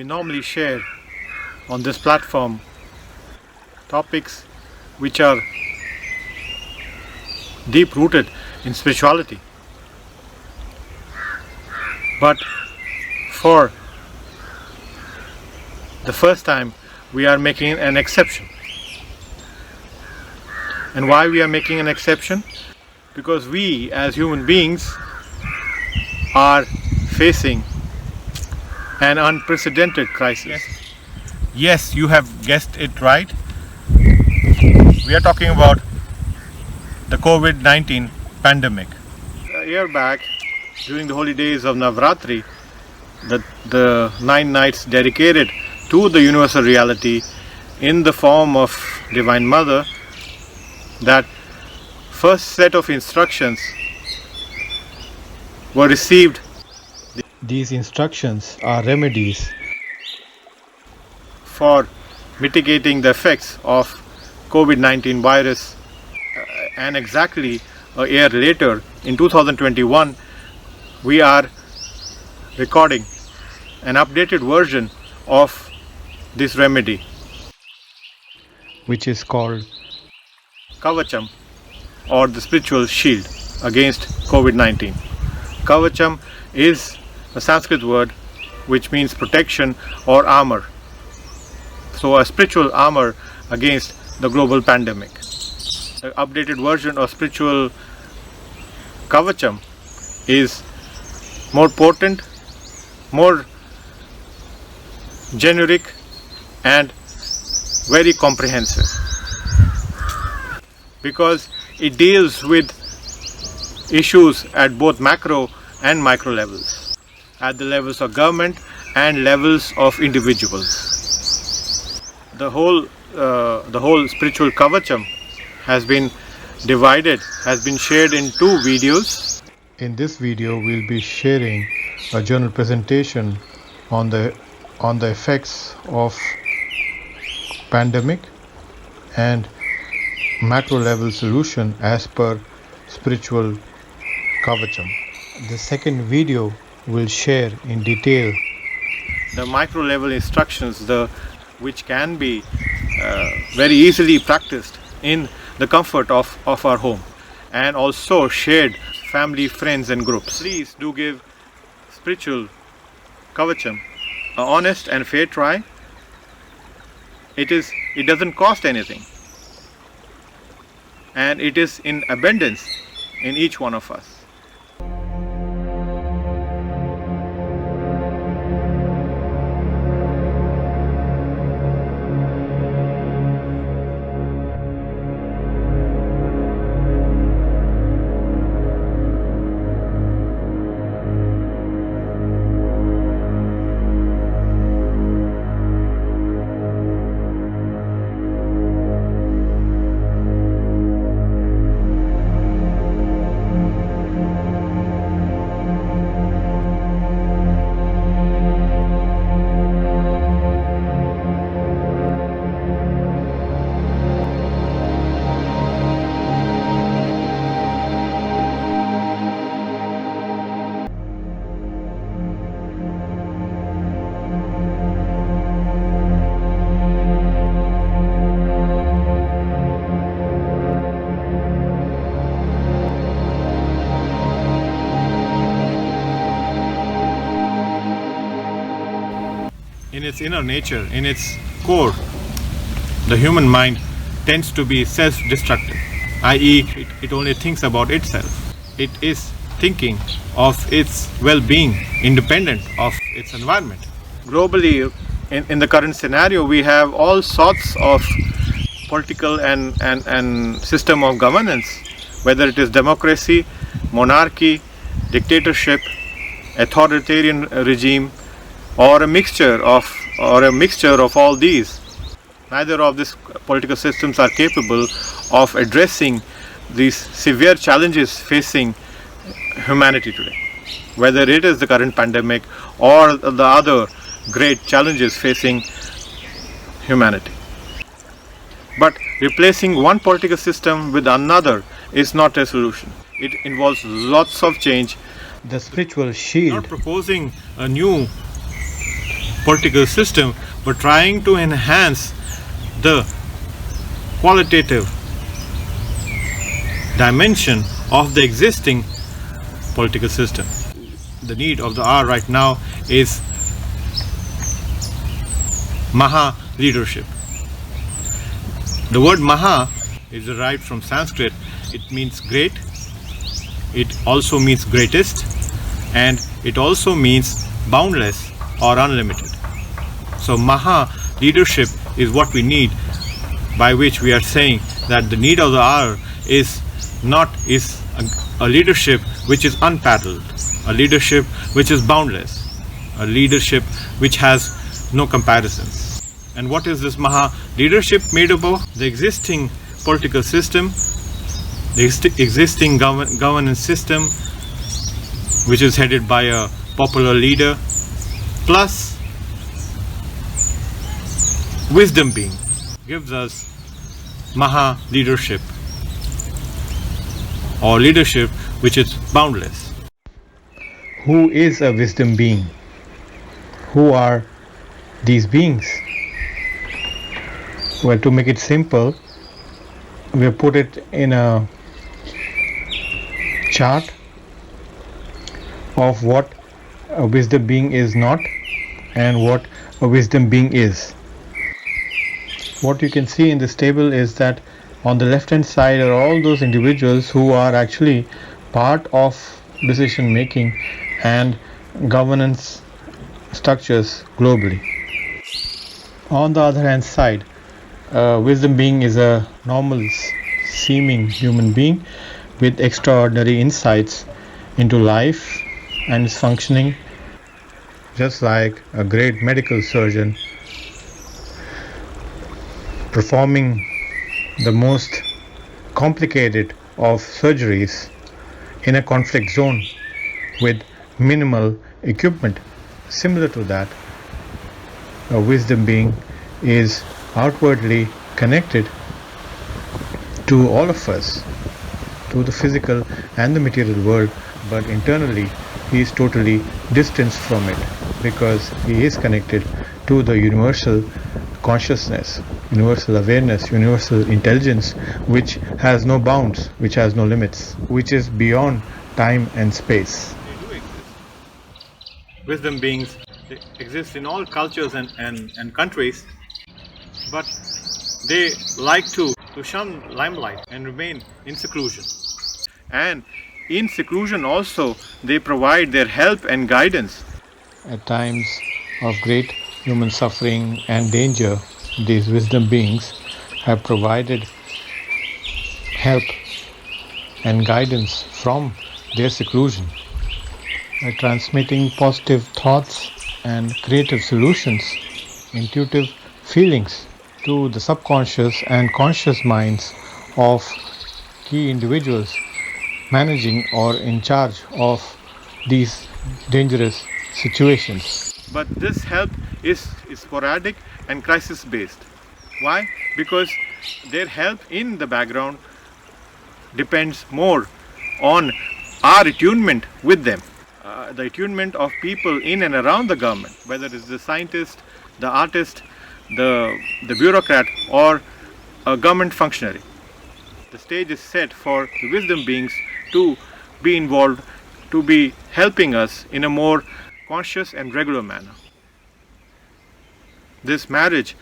we normally share on this platform topics which are deep rooted in spirituality. But for the first time, we are making an exception. And why we are making an exception? Because we as human beings are facing an unprecedented crisis. Yes, you have guessed it right. We are talking about the COVID-19 pandemic. A year back, during the holy days of Navratri, the 9 nights dedicated to the universal reality in the form of Divine Mother, that first set of instructions were received. These instructions are remedies for mitigating the effects of COVID-19 virus, and exactly a year later, in 2021, we are recording an updated version of this remedy, which is called Kavacham, or the spiritual shield against COVID-19. Kavacham is a Sanskrit word which means protection or armor. So a spiritual armor against the global pandemic. The updated version of spiritual Kavacham is more potent, more generic, and very comprehensive, because it deals with issues at both macro and micro levels, at the levels of government and levels of individuals. The whole spiritual Kavacham has been divided, has been shared in 2 videos. In this video, we'll be sharing a general presentation on the effects of pandemic and macro level solution as per spiritual Kavacham. The second video will share in detail the micro level instructions, which can be very easily practiced in the comfort of our home, and also shared family, friends and groups. Please do give spiritual Kavacham an honest and fair try. It doesn't cost anything, and it is in abundance in each one of us. In its inner nature, in its core, the human mind tends to be self-destructive, i.e. it only thinks about itself. It is thinking of its well-being independent of its environment. Globally, in the current scenario, we have all sorts of political and system of governance, whether it is democracy, monarchy, dictatorship, authoritarian regime, or a mixture of all these. Neither of these political systems are capable of addressing these severe challenges facing humanity today, whether it is the current pandemic or the other great challenges facing humanity. But replacing one political system with another is not a solution. It involves lots of change. The spiritual shield, not proposing a new political system, but trying to enhance the qualitative dimension of the existing political system. The need of the hour right now is mahaleadership. The word maha is derived from Sanskrit. It means great, it also means greatest, and it also means boundless or unlimited. So maha leadership is what we need, by which we are saying that the need of the hour is a leadership which is unparalleled, a leadership which is boundless, a leadership which has no comparisons. And what is this maha leadership made up of? The existing political system, the existing governance system, which is headed by a popular leader, plus wisdom being, gives us maha leadership, or leadership which is boundless. Who is a wisdom being? Who are these beings? Well, to make it simple, we have put it in a chart of what a wisdom being is not and what a wisdom being is. What you can see in this table is that on the left hand side are all those individuals who are actually part of decision making and governance structures globally. On the other hand side, wisdom being is a normal seeming human being with extraordinary insights into life and is functioning just like a great medical surgeon, performing the most complicated of surgeries in a conflict zone with minimal equipment. Similar to that, a wisdom being is outwardly connected to all of us, to the physical and the material world, but internally he is totally distanced from it because he is connected to the universal consciousness, universal awareness, universal intelligence, which has no bounds, which has no limits, which is beyond time and space. They do exist. Wisdom beings exist in all cultures and countries, but they like to shun limelight and remain in seclusion. And in seclusion also they provide their help and guidance. At times of great human suffering and danger, these wisdom beings have provided help and guidance from their seclusion by transmitting positive thoughts and creative solutions, intuitive feelings to the subconscious and conscious minds of key individuals managing or in charge of these dangerous situations. But this help is sporadic and crisis based. Why? Because their help in the background depends more on our attunement with them, the attunement of people in and around the government, whether it's the scientist, the artist, the bureaucrat, or a government functionary. The stage is set for the wisdom beings to be involved, to be helping us in a more conscious and regular manner. This marriage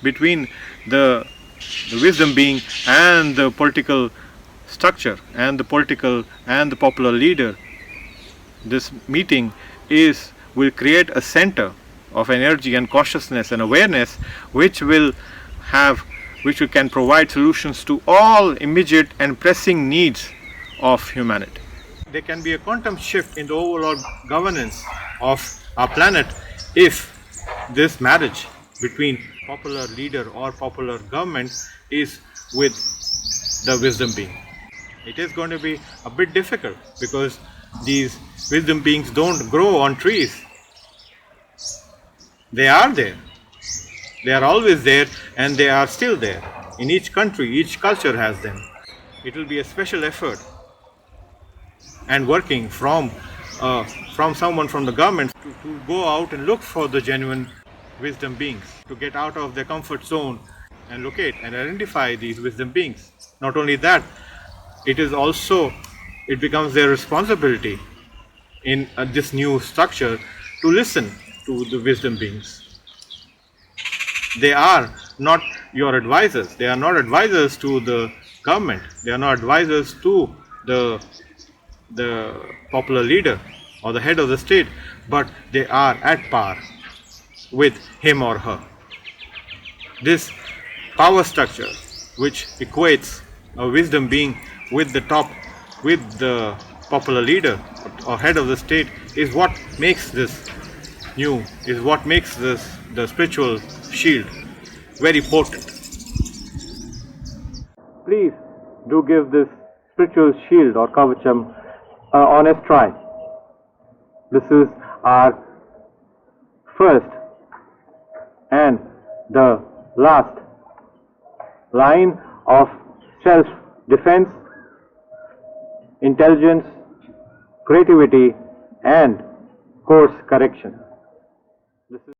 between the wisdom being and the political structure and the political and the popular leader, this meeting will create a center of energy and consciousness and awareness which can provide solutions to all immediate and pressing needs of humanity. There can be a quantum shift in the overall governance of our planet if this marriage between popular leader or popular government is with the wisdom being. It is going to be a bit difficult because these wisdom beings don't grow on trees. They are there. They are always there, and they are still there. In each country, each culture has them. It will be a special effort and working from someone from the government to go out and look for the genuine wisdom beings to get out of their comfort zone and locate and identify these wisdom beings. Not only that, it becomes their responsibility in this new structure to listen to the wisdom beings. They are not your advisors. They are not advisors to the government. They are not advisors to the popular leader or the head of the state, but they are at par with him or her. This power structure, which equates a wisdom being with the popular leader or head of the state, is what makes this new, is what makes this the spiritual shield very potent. Please do give this spiritual shield or Kavacham an honest try. This is our first and the last line of self-defense, intelligence, creativity and course correction. This is